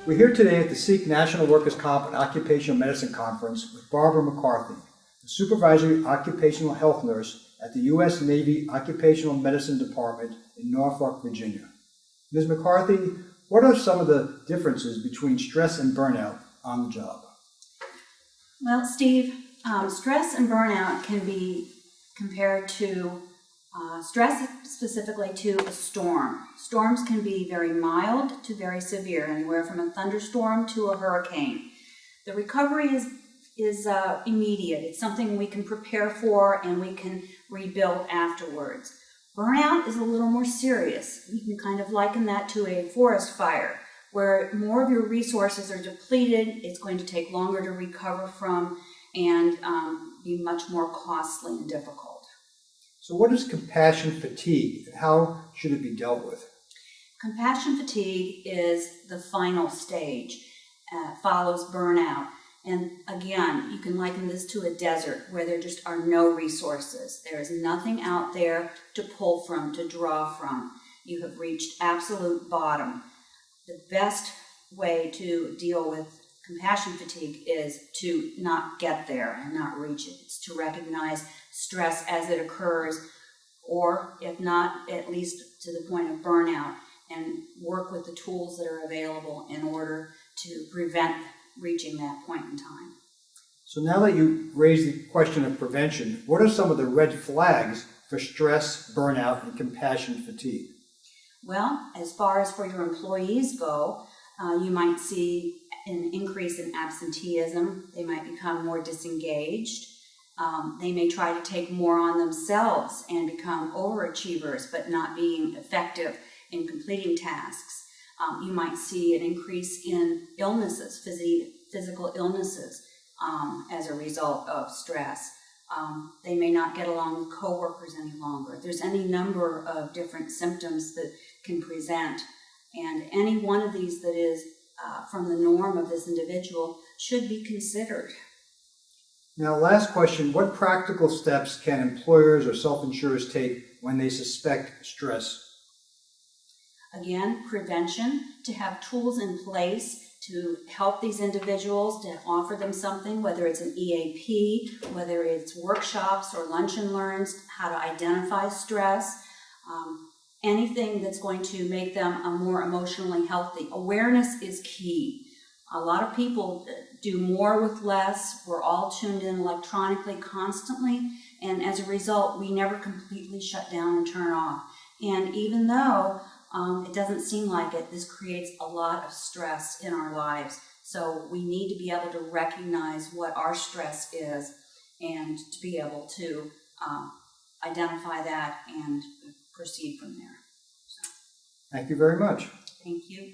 We're here today at the SEAK National Workers' Comp and Occupational Medicine Conference with Barbara McCarthy, the Supervisory Occupational Health Nurse at the U.S. Navy Occupational Medicine Department in Norfolk, Virginia. Ms. McCarthy, what are some of the differences between stress and burnout on the job? Well, Steve, stress and burnout can be compared to stress specifically to a storm. Storms can be very mild to very severe, anywhere from a thunderstorm to a hurricane. The recovery is immediate. It's something we can prepare for and we can rebuild afterwards. Burnout is a little more serious. You can kind of liken that to a forest fire, where more of your resources are depleted. It's going to take longer to recover from and be much more costly and difficult. So what is compassion fatigue and how should it be dealt with? Compassion fatigue is the final stage, follows burnout. And again, you can liken this to a desert where there just are no resources. There is nothing out there to pull from, to draw from. You have reached absolute bottom. The best way to deal with compassion fatigue is to not get there and not reach it. It's to recognize stress as it occurs, or if not, at least to the point of burnout, and work with the tools that are available in order to prevent reaching that point in time. So now that you raised the question of prevention, what are some of the red flags for stress, burnout, and compassion fatigue? Well, as far as for your employees go, you might see an increase in absenteeism. They might become more disengaged. They may try to take more on themselves and become overachievers, but not being effective in completing tasks. You might see an increase in illnesses, physical illnesses, as a result of stress. They may not get along with coworkers any longer. There's any number of different symptoms that can present, and any one of these that is from the norm of this individual should be considered. Now, last question, what practical steps can employers or self-insurers take when they suspect stress? Again, prevention, to have tools in place to help these individuals, to offer them something, whether it's an EAP, whether it's workshops or lunch and learns, how to identify stress, anything that's going to make them more emotionally healthy. Awareness is key. A lot of people do more with less. We're all tuned in electronically constantly, and as a result, we never completely shut down and turn off. And even though it doesn't seem like it, this creates a lot of stress in our lives. So we need to be able to recognize what our stress is and to be able to identify that and proceed from there. Thank you very much. Thank you.